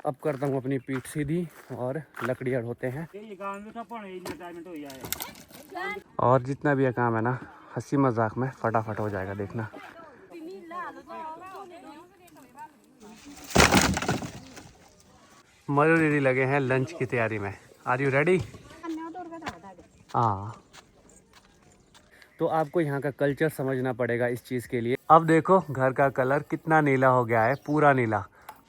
अब करता हूँ अपनी पीठ सीधी और लकड़ियाँ ढोते हैं। और जितना भी ये काम है ना, हंसी मजाक में फटाफट हो जाएगा, देखना। मधु दीदी लगे हैं लंच की तैयारी में। Are you ready? हाँ। तो आपको यहाँ का कल्चर समझना पड़ेगा इस चीज़ के लिए। अब देखो घर का कलर कितना नीला हो गया है, पूरा नीला।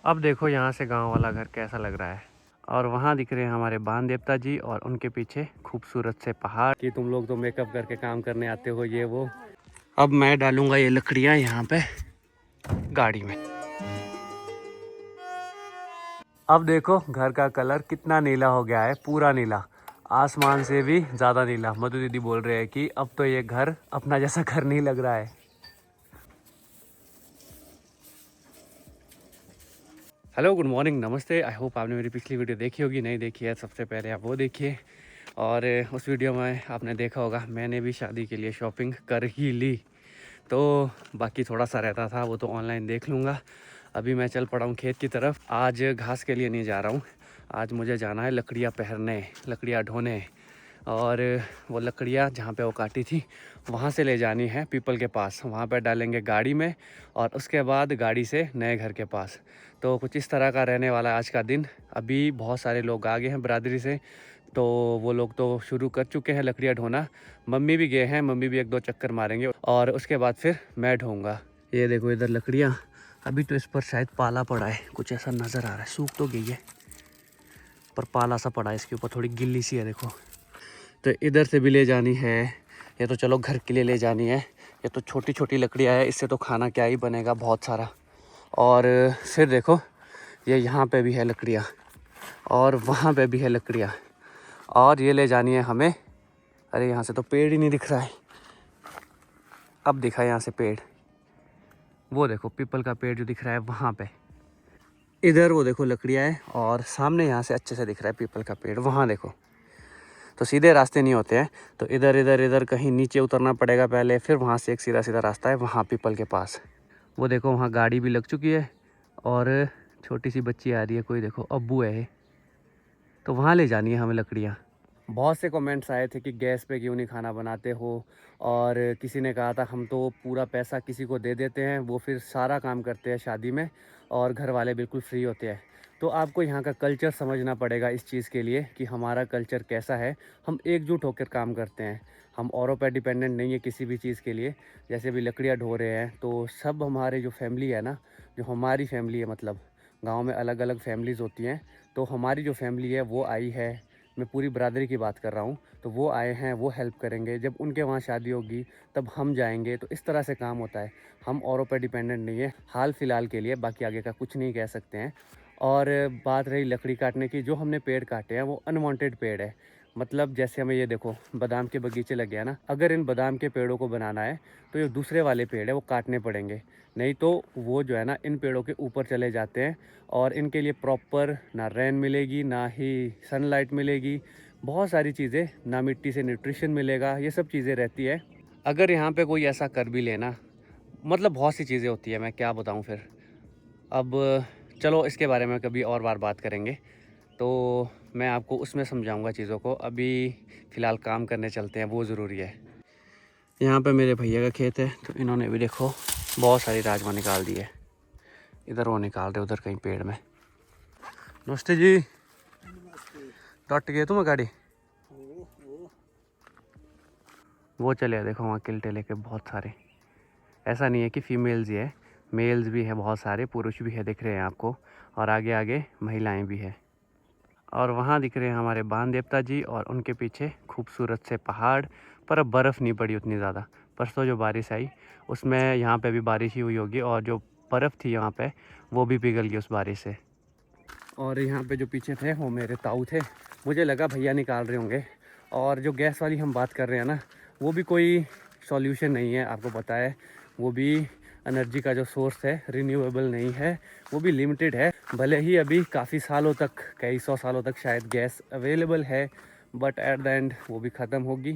अब देखो यहाँ से गांव वाला घर कैसा लग रहा है। और वहाँ दिख रहे हैं हमारे बान देवता जी और उनके पीछे खूबसूरत से पहाड़। कि तुम लोग तो मेकअप करके काम करने आते हो, ये वो। अब मैं डालूंगा ये लकड़ियाँ यहाँ पे गाड़ी में। अब देखो घर का कलर कितना नीला हो गया है, पूरा नीला, आसमान से भी ज़्यादा नीला। मधु दीदी बोल रहे हैं कि अब तो ये घर अपना जैसा घर नहीं लग रहा है। हेलो, गुड मॉर्निंग, नमस्ते। आई होप आपने मेरी पिछली वीडियो देखी होगी। नहीं देखी है सबसे पहले आप वो देखिए। और उस वीडियो में आपने देखा होगा मैंने भी शादी के लिए शॉपिंग कर ही ली। तो बाकी थोड़ा सा रहता था, वो तो ऑनलाइन देख लूँगा। अभी मैं चल पड़ा हूँ खेत की तरफ। आज घास के लिए नहीं जा रहा हूँ, आज मुझे जाना है लकड़ियाँ पहरने, लकड़ियाँ ढोने। और वो लकड़ियाँ जहाँ पे वो काटी थी वहाँ से ले जानी है पीपल के पास, वहाँ पे डालेंगे गाड़ी में और उसके बाद गाड़ी से नए घर के पास। तो कुछ इस तरह का रहने वाला है आज का दिन। अभी बहुत सारे लोग आ गए हैं बरादरी से, तो वो लोग तो शुरू कर चुके हैं लकड़ियाँ ढोना। मम्मी भी गए हैं, मम्मी भी 1-2 चक्कर मारेंगे और उसके बाद फिर मैं ढोऊँगा। ये देखो इधर लकड़ियाँ, अभी तो इस पर शायद पाला पड़ा है, कुछ ऐसा नज़र आ रहा है। सूख तो गई है पर पाला सा पड़ा है इसके ऊपर, थोड़ी गिल्ली सी है देखो। तो इधर से भी ले जानी है। ये तो चलो घर के लिए ले जानी है। ये तो छोटी छोटी लकड़ियाँ है, इससे तो खाना क्या ही बनेगा बहुत सारा। और फिर देखो ये यहाँ पे भी है लकड़ियाँ और वहाँ पे भी है लकड़ियाँ। और ये ले जानी है हमें। अरे यहाँ से तो पेड़ ही नहीं दिख रहा है। अब दिखा यहाँ से पेड़, वो देखो पीपल का पेड़ जो दिख रहा है वहाँ पे। इधर वो देखो लकड़ियाँ है और सामने यहाँ से अच्छे से दिख रहा है पीपल का पेड़, वहाँ देखो। तो सीधे रास्ते नहीं होते हैं, तो इधर इधर इधर कहीं नीचे उतरना पड़ेगा पहले, फिर वहाँ से एक सीधा सीधा रास्ता है वहाँ पीपल के पास। वो देखो वहाँ गाड़ी भी लग चुकी है और छोटी सी बच्ची आ रही है, कोई देखो अब्बू है। तो वहाँ ले जानी है हमें लकड़ियाँ। बहुत से कमेंट्स आए थे कि गैस पे क्यों नहीं खाना बनाते हो, और किसी ने कहा था हम तो पूरा पैसा किसी को दे देते हैं, वो फिर सारा काम करते हैं शादी में और घर वाले बिल्कुल फ्री होते हैं। तो आपको यहाँ का कल्चर समझना पड़ेगा इस चीज़ के लिए कि हमारा कल्चर कैसा है। हम एकजुट होकर काम करते हैं, हम औरों पर डिपेंडेंट नहीं है किसी भी चीज़ के लिए। जैसे अभी लकड़ियाँ ढो रहे हैं तो सब हमारे जो फैमिली है ना, जो हमारी फैमिली है, मतलब गाँव में अलग अलग फैमिलीज़ होती हैं, तो हमारी जो फैमिली है वो आई है, मैं पूरी बरादरी की बात कर रहा हूँ, तो वो आए हैं, वो हेल्प करेंगे। जब उनके वहाँ शादी होगी तब हम जाएंगे। तो इस तरह से काम होता है, हम औरों पर डिपेंडेंट नहीं है हाल फिलहाल के लिए, बाकी आगे का कुछ नहीं कह सकते हैं। और बात रही लकड़ी काटने की, जो हमने पेड़ काटे हैं वो अनवांटेड पेड़ है। मतलब जैसे हमें ये देखो बादाम के बगीचे लगे हैं ना, अगर इन बादाम के पेड़ों को बनाना है तो ये दूसरे वाले पेड़ है वो काटने पड़ेंगे, नहीं तो वो जो है ना इन पेड़ों के ऊपर चले जाते हैं और इनके लिए प्रॉपर ना रेन मिलेगी ना ही सनलाइट मिलेगी, बहुत सारी चीज़ें, ना मिट्टी से न्यूट्रिशन मिलेगा, ये सब चीज़ें रहती है। अगर यहाँ पे कोई ऐसा कर भी लेना, मतलब बहुत सी चीज़ें होती है, मैं क्या बताऊँ फिर। अब चलो इसके बारे में कभी और बार बात करेंगे, तो मैं आपको उसमें समझाऊंगा चीज़ों को। अभी फ़िलहाल काम करने चलते हैं, वो ज़रूरी है। यहाँ पे मेरे भैया का खेत है, तो इन्होंने भी देखो बहुत सारी राजमा निकाल दी है। इधर वो निकाल रहे, उधर कहीं पेड़ में। नमस्ते जी। टट गए तुम्हें गाड़ी? वो चले देखो वहाँ किल्टे लेके बहुत सारे। ऐसा नहीं है कि फीमेल्स ही है, मेल्स भी है बहुत सारे, पुरुष भी है दिख रहे हैं आपको, और आगे आगे महिलाएं भी है। और वहाँ दिख रहे हैं हमारे बान देवता जी और उनके पीछे खूबसूरत से पहाड़। पर अब बर्फ़ नहीं पड़ी उतनी ज़्यादा, परसों जो बारिश आई उसमें यहाँ पे भी बारिश ही हुई होगी, और जो बर्फ़ थी यहाँ पे वो भी पिघल गई उस बारिश से। और यहाँ पे जो पीछे थे वो मेरे ताऊ थे, मुझे लगा भैया निकाल रहे होंगे। और जो गैस वाली हम बात कर रहे हैं ना, वो भी कोई सॉल्यूशन नहीं है, आपको पता है। वो भी एनर्जी का जो सोर्स है रिन्यूएबल नहीं है, वो भी लिमिटेड है। भले ही अभी काफ़ी सालों तक, कई 100 सालों तक शायद गैस अवेलेबल है, बट एट द एंड वो भी ख़त्म होगी।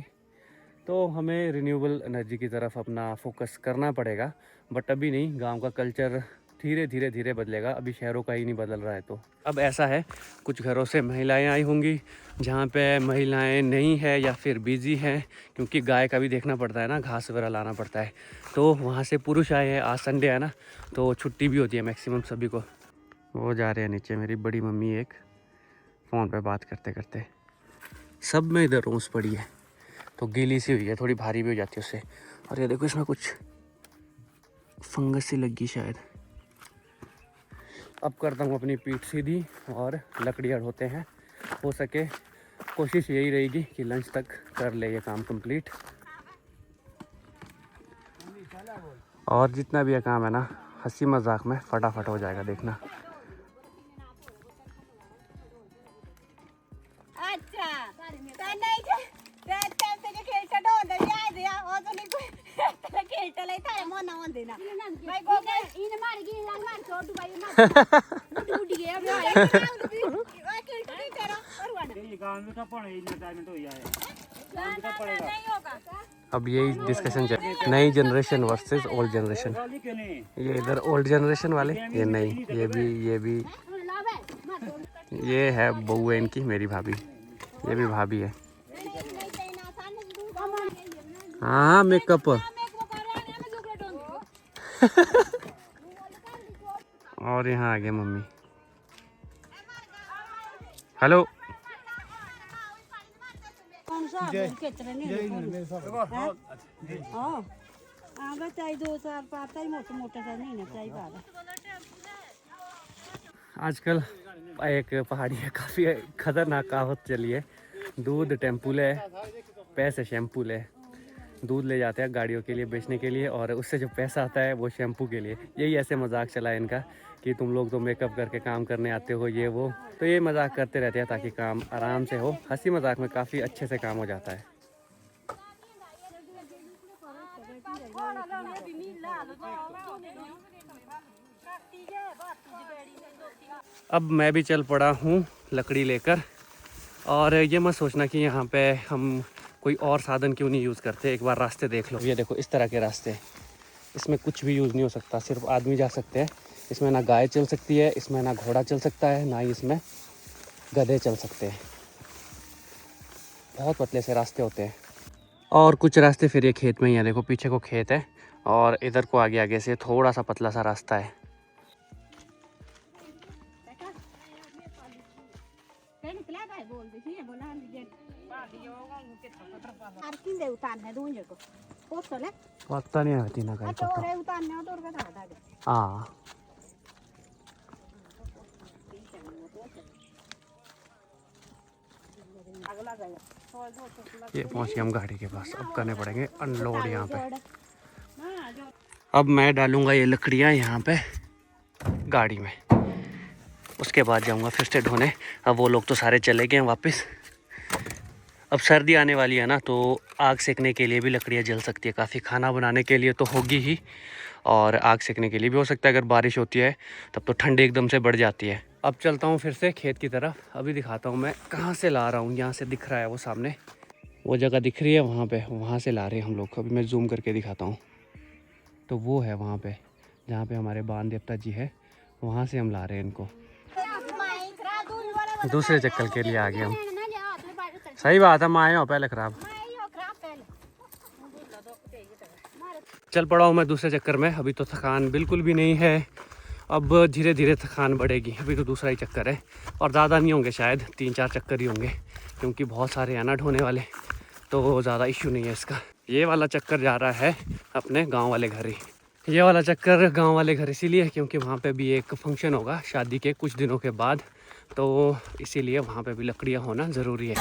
तो हमें रिन्यूएबल एनर्जी की तरफ अपना फोकस करना पड़ेगा, बट अभी नहीं। गांव का कल्चर धीरे धीरे धीरे बदलेगा, अभी शहरों का ही नहीं बदल रहा है। तो अब ऐसा है, कुछ घरों से महिलाएं आई होंगी जहाँ पे महिलाएं नहीं है या फिर बिजी हैं, क्योंकि गाय का भी देखना पड़ता है ना, घास वगैरह लाना पड़ता है। तो वहाँ से पुरुष आए हैं, आज संडे है ना, तो छुट्टी भी होती है मैक्सिमम सभी को। वो जा रहे हैं नीचे, मेरी बड़ी मम्मी एक फ़ोन पे बात करते करते। सब में इधर रोस पड़ी है, तो गीली सी हुई है, थोड़ी भारी भी हो जाती है उससे। और ये देखो, इसमें कुछ फंगस सी लगी शायद। अब करता हूँ अपनी पीठ सीधी और लकड़ियाँ ढोते हैं। हो सके कोशिश यही रहेगी कि लंच तक कर ले ये काम कंप्लीट। और जितना भी ये काम है ना, हंसी मजाक में फटाफट हो जाएगा, देखना। अब यही डिस्कशन चल, नई जनरेशन वर्सेस ओल्ड जनरेशन। ये इधर ओल्ड जनरेशन वाले, ये नई, ये भी ये है बहू है इनकी, मेरी भाभी, ये भी भाभी है। हाँ मेकअप। और यहाँ आ गए मम्मी। हेलो। आजकल एक पहाड़ी है, काफ़ी खतरनाक कहावत चली है, दूध टेम्पू ले, पैसे शैम्पू ले। दूध ले जाते हैं गाड़ियों के लिए बेचने के लिए, और उससे जो पैसा आता है वो शैम्पू के लिए। यही ऐसे मजाक चला है इनका कि तुम लोग तो मेकअप करके काम करने आते हो, ये वो। तो ये मजाक करते रहते हैं ताकि काम आराम से हो। हंसी मजाक में काफ़ी अच्छे से काम हो जाता है। अब मैं भी चल पड़ा हूँ लकड़ी लेकर। और ये मत सोचना कि यहाँ पे हम कोई और साधन क्यों नहीं यूज़ करते। एक बार रास्ते देख लो, ये देखो इस तरह के रास्ते, इसमें कुछ भी यूज़ नहीं हो सकता, सिर्फ आदमी जा सकते हैं। इसमें ना गाय चल सकती है, इसमें ना घोड़ा चल सकता है, ना ही इसमें गधे चल सकते हैं। बहुत पतले से रास्ते होते हैं। और कुछ रास्ते फिर ये खेत में ही है, देखो पीछे को खेत है, और इधर को आगे आगे से थोड़ा सा पतला सा रास्ता है। पता नहीं आती ना कहीं हाँ। ये पहुंच गए हम गाड़ी के पास, अब करने पड़ेंगे अनलोड यहाँ पे। अब मैं डालूंगा ये लकड़ियाँ यहाँ पे गाड़ी में, उसके बाद जाऊंगा फिर से ढोने। अब वो लोग तो सारे चले गए हैं वापस। अब सर्दी आने वाली है ना, तो आग सेकने के लिए भी लकड़ियाँ जल सकती है काफ़ी। खाना बनाने के लिए तो होगी ही, और आग सेकने के लिए भी हो सकता है। अगर बारिश होती है तब तो ठंडी एकदम से बढ़ जाती है। अब चलता हूँ फिर से खेत की तरफ। अभी दिखाता हूँ मैं कहाँ से ला रहा हूँ। यहाँ से दिख रहा है वो सामने, वो जगह दिख रही है वहाँ पे, वहाँ से ला रहे हैं हम लोग। अभी मैं जूम करके दिखाता हूँ, तो वो है वहाँ पे जहाँ पे हमारे बाण देवता जी है, वहाँ से हम ला रहे हैं इनको। दूसरे चक्कर के लिए आ गए हम। सही बात है, मैं आए हो पहले खराब। चल पड़ा हूँ मैं दूसरे चक्कर में। अभी तो थकान बिल्कुल भी नहीं है, अब धीरे धीरे थकान बढ़ेगी। अभी तो दूसरा ही चक्कर है, और ज़्यादा नहीं होंगे, शायद 3-4 चक्कर ही होंगे, क्योंकि बहुत सारे हैं ना ढोने वाले, तो ज़्यादा इशू नहीं है इसका। ये वाला चक्कर जा रहा है अपने गांव वाले घर ही। ये वाला चक्कर गांव वाले घर इसीलिए क्योंकि वहाँ पे भी एक फंक्शन होगा शादी के कुछ दिनों के बाद, तो इसीलिए वहाँ पे भी लकड़ियाँ होना ज़रूरी है।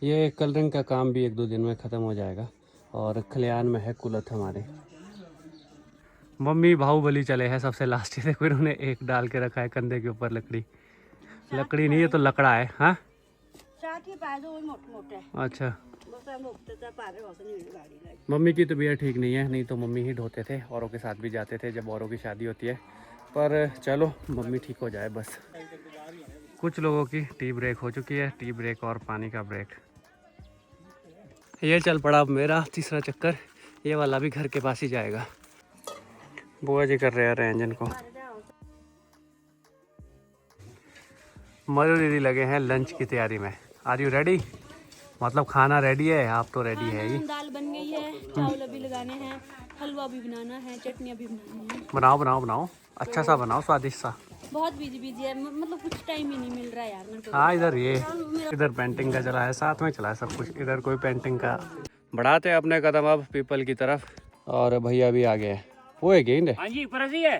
ये कलरिंग का काम भी 1-2 दिन में ख़त्म हो जाएगा, और खलियान में है कुलत हमारे। मम्मी बाहुबली चले हैं सबसे लास्ट। देखो इन्होंने एक डाल के रखा है कंधे के ऊपर लकड़ी। लकड़ी नहीं है तो लकड़ा है। हाँ अच्छा, मम्मी की तबीयत ठीक नहीं है, नहीं तो मम्मी ही ढोते थे, औरों के साथ भी जाते थे जब औरों की शादी होती है। पर चलो मम्मी ठीक हो जाए बस। कुछ लोगों की टी ब्रेक हो चुकी है, टी ब्रेक और पानी का ब्रेक। ये चल पड़ा अब मेरा तीसरा चक्कर, ये वाला भी घर के पास ही जाएगा। बुआ जी कर रहे हैं इंजन को। मधु दीदी लगे हैं लंच की तैयारी में। Are you ready? मतलब खाना रेडी है, आप तो रेडी है ही। दाल बन गई है, चावल भी लगाने हैं, हलवा भी बनाना है, चटनियाँ भी बनानी है। बनाओ बनाओ बनाओ, अच्छा सा बनाओ, स्वादिष्ट सा। बहुत बिजी है, मतलब कुछ टाइम ही नहीं मिल रहा है यार मेरे को। हाँ इधर पेंटिंग का चला है, साथ में चला है सब कुछ। इधर कोई पेंटिंग का। बढ़ाते हैं अपने कदम अब पीपल की तरफ। और भैया भी आ गए हैं। वो है गेंद है। हाँ जी ऊपर ही है।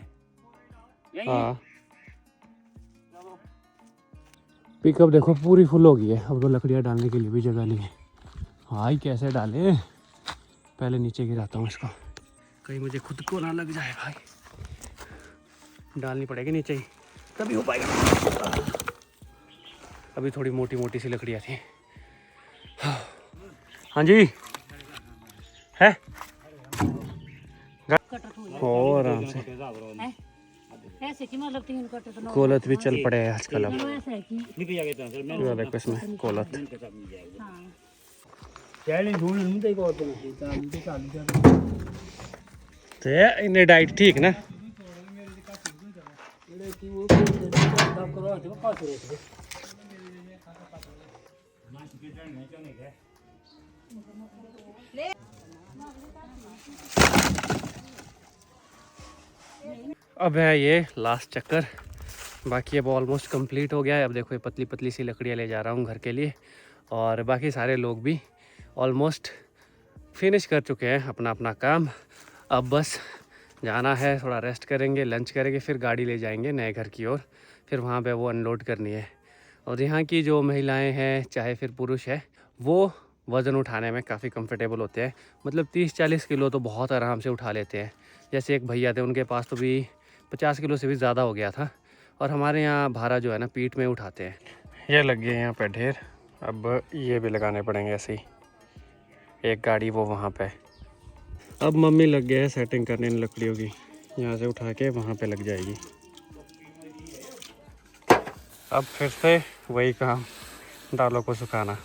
हाँ पिकअप देखो पूरी फुल हो गई है। अब तो लकड़ियाँ डालने के लिए भी जगह नहीं है। भाई कैसे डाले, पहले नीचे गिराता हूँ इसको, कहीं मुझे खुद को ना लग जाए। भाई डालनी पड़ेगी नीचे ही, तभी हो पाएगा। अभी थोड़ी मोटी मोटी सी लकड़ियाँ थी। हाँ जी है और आराम से। ऐसे कि मतलब 3 कट तो कोलत भी चल पड़े हैं आजकल। अब ऐसा है कि देखो इसमें कोलत। तो इन्हें डाइट ठीक ना। अब है ये लास्ट चक्कर, बाकी अब ऑलमोस्ट कंप्लीट हो गया है। अब देखो ये पतली पतली सी लकड़ियाँ ले जा रहा हूँ घर के लिए। और बाकी सारे लोग भी ऑलमोस्ट फिनिश कर चुके हैं अपना अपना काम। अब बस जाना है, थोड़ा रेस्ट करेंगे, लंच करेंगे, फिर गाड़ी ले जाएंगे नए घर की ओर। फिर वहाँ पे वो अनलोड करनी है। और यहाँ की जो महिलाएं हैं चाहे फिर पुरुष है, वो वज़न उठाने में काफ़ी कंफर्टेबल होते हैं। मतलब 30-40 किलो तो बहुत आराम से उठा लेते हैं। जैसे एक भैया थे, उनके पास तो भी 50 किलो से भी ज़्यादा हो गया था। और हमारे यहाँ भारा जो है ना पीठ में उठाते हैं। ये लग गए यहाँ पे ढेर। अब ये भी लगाने पड़ेंगे ऐसे ही, एक गाड़ी वो वहाँ पे। अब मम्मी लग गए हैं सेटिंग करने इन लकड़ियों की, यहाँ से उठा के वहाँ पे लग जाएगी। अब फिर से वही काम, दालों को सुखाना।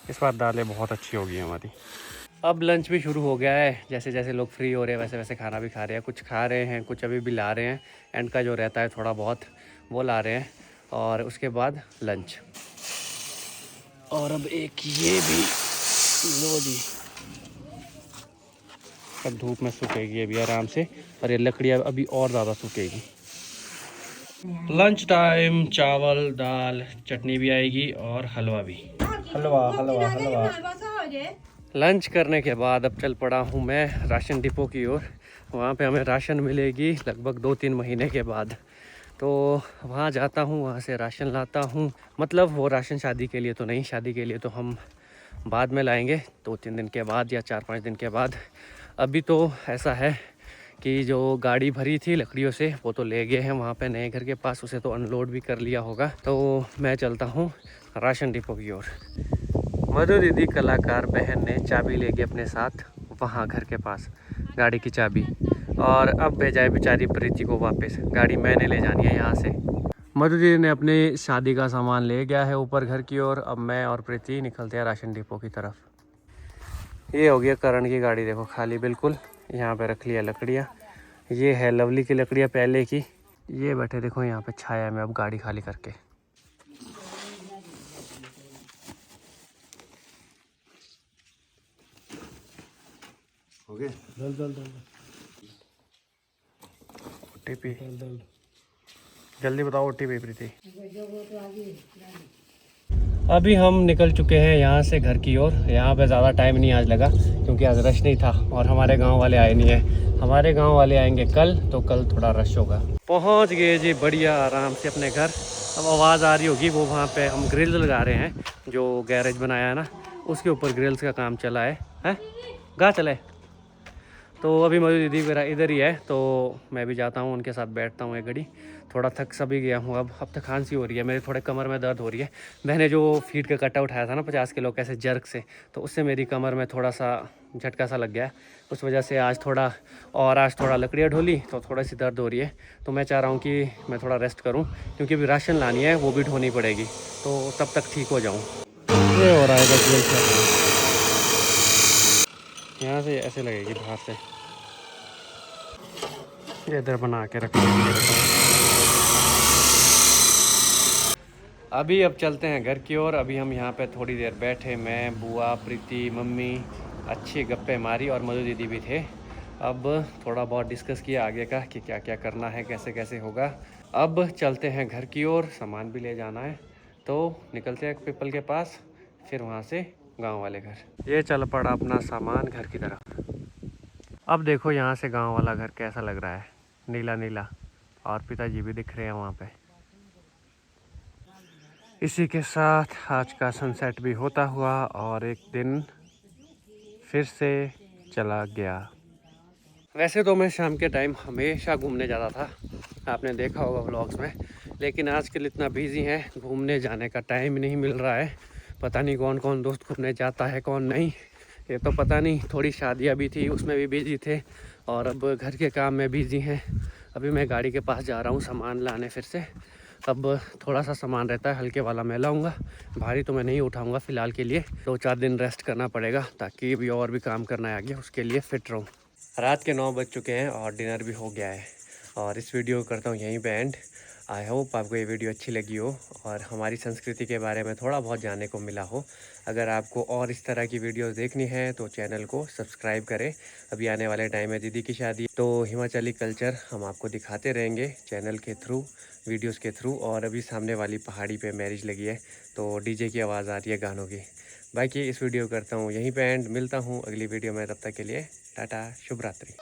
इस बार दालें बहुत अच्छी होगी हमारी। अब लंच भी शुरू हो गया है। जैसे जैसे लोग फ्री हो रहे हैं वैसे वैसे खाना भी खा रहे हैं। कुछ खा रहे हैं, कुछ अभी भी ला रहे हैं। एंड का जो रहता है थोड़ा बहुत वो ला रहे हैं। और उसके बाद लंच। और अब एक ये भी लो जी, अब धूप में सूखेगी अभी आराम से। और ये लकड़ियाँ अभी और ज़्यादा सूखेगी। लंच टाइम, चावल दाल चटनी भी आएगी और हलवा भी। हलवा हलवा हलवा। लंच करने के बाद अब चल पड़ा हूँ मैं राशन डिपो की ओर। वहाँ पे हमें राशन मिलेगी लगभग 2-3 महीने के बाद। तो वहाँ जाता हूँ, वहाँ से राशन लाता हूँ। मतलब वो राशन शादी के लिए तो नहीं, शादी के लिए तो हम बाद में लाएंगे 2-3 दिन के बाद या 4-5 दिन के बाद। अभी तो ऐसा है कि जो गाड़ी भरी थी लकड़ियों से वो तो ले गए हैं वहाँ पे नए घर के पास, उसे तो अनलोड भी कर लिया होगा। तो मैं चलता हूँ राशन डिपो की ओर। मधु दीदी कलाकार बहन ने चाबी ले गई अपने साथ वहाँ घर के पास, गाड़ी की चाबी। और अब भेजा है बेचारी प्रीति को वापस, गाड़ी मैंने ले जानी है यहाँ से। मधु दीदी ने अपनी शादी का सामान ले गया है ऊपर घर की ओर। अब मैं और प्रीति निकलते हैं राशन डिपो की तरफ। ये हो गया करण की गाड़ी, देखो खाली बिल्कुल। यहाँ पे रख लिया लकड़ियाँ। ये है लवली की लकड़ियाँ पहले की। ये बैठे देखो यहाँ पे छाया में अब गाड़ी खाली करके। हो गए दल दल दल ओटीपी जल्दी बताओ ओटीपी प्रीति। अभी हम निकल चुके हैं यहाँ से घर की ओर। यहाँ पे ज़्यादा टाइम नहीं आज लगा क्योंकि आज रश नहीं था और हमारे गांव वाले आए नहीं है। हमारे गांव वाले आएंगे कल, तो कल थोड़ा रश होगा। पहुँच गए जी बढ़िया आराम से अपने घर। अब आवाज़ आ रही होगी, वो वहाँ पे हम ग्रिल्स लगा रहे हैं। जो गैरेज बनाया है ना उसके ऊपर ग्रिल्स का काम चला है। गा चले। तो अभी मधु दीदी मेरा इधर ही है, तो मैं भी जाता हूँ उनके साथ, बैठता हूँ एक घड़ी। थोड़ा थक सा भी गया हूँ। अब तो खांसी हो रही है, मेरे थोड़े कमर में दर्द हो रही है। मैंने जो फीट का कट्टा उठाया था ना 50 किलो कैसे जर्क से, तो उससे मेरी कमर में थोड़ा सा झटका सा लग गया। उस वजह से आज थोड़ा लकड़ियाँ ढोली तो थोड़ा सी दर्द हो रही है। तो मैं चाह रहा हूँ कि मैं थोड़ा रेस्ट करूँ क्योंकि अभी राशन लानी है, वो भी ढोनी पड़ेगी, तो तब तक ठीक हो जाऊँ। ये हो रहा है यहाँ से ऐसे लगेगी बाहर से। इधर बना के रखा है मेरे को। अभी अब चलते हैं घर की ओर। अभी हम यहाँ पे थोड़ी देर बैठे, मैं, बुआ, प्रीति, मम्मी, अच्छी गप्पे मारी और मधु दीदी भी थे। अब थोड़ा बहुत डिस्कस किया आगे का कि क्या क्या करना है, कैसे कैसे होगा। अब चलते हैं घर की ओर, सामान भी ले जाना है तो निकलते हैं पीपल के पास, फिर वहाँ से गांव वाले घर। ये चल पड़ा अपना सामान घर की तरफ। अब देखो यहाँ से गांव वाला घर कैसा लग रहा है, नीला नीला, और पिताजी भी दिख रहे हैं वहाँ पे। इसी के साथ आज का सनसेट भी होता हुआ और एक दिन फिर से चला गया। वैसे तो मैं शाम के टाइम हमेशा घूमने जाता था, आपने देखा होगा व्लॉग्स में, लेकिन आजकल इतना बिजी है, घूमने जाने का टाइम नहीं मिल रहा है। पता नहीं कौन कौन दोस्त घूमने जाता है कौन नहीं, ये तो पता नहीं। थोड़ी शादियाँ भी थी, उसमें भी बिजी थे, और अब घर के काम में बिजी हैं। अभी मैं गाड़ी के पास जा रहा हूँ सामान लाने फिर से। अब थोड़ा सा सामान रहता है, हल्के वाला मैं लाऊंगा, भारी तो मैं नहीं उठाऊंगा फ़िलहाल के लिए। 2-4 दिन रेस्ट करना पड़ेगा ताकि अभी और भी काम करना है आगे, उसके लिए फ़िट रहूँ। रात के 9 बज चुके हैं और डिनर भी हो गया है, और इस वीडियो को करता हूँ यहीं पे एंड। आई होप आपको ये वीडियो अच्छी लगी हो और हमारी संस्कृति के बारे में थोड़ा बहुत जानने को मिला हो। अगर आपको और इस तरह की वीडियोस देखनी है तो चैनल को सब्सक्राइब करें। अभी आने वाले टाइम में दीदी की शादी, तो हिमाचली कल्चर हम आपको दिखाते रहेंगे चैनल के थ्रू, वीडियोज़ के थ्रू। और अभी सामने वाली पहाड़ी पर मैरिज लगी है तो डीजे की आवाज़ आ रही है गानों की। बाकी इस वीडियो करता हूँ यहीं पे एंड, मिलता हूँ अगली वीडियो में, तब तक के लिए टाटा, शुभ रात्रि।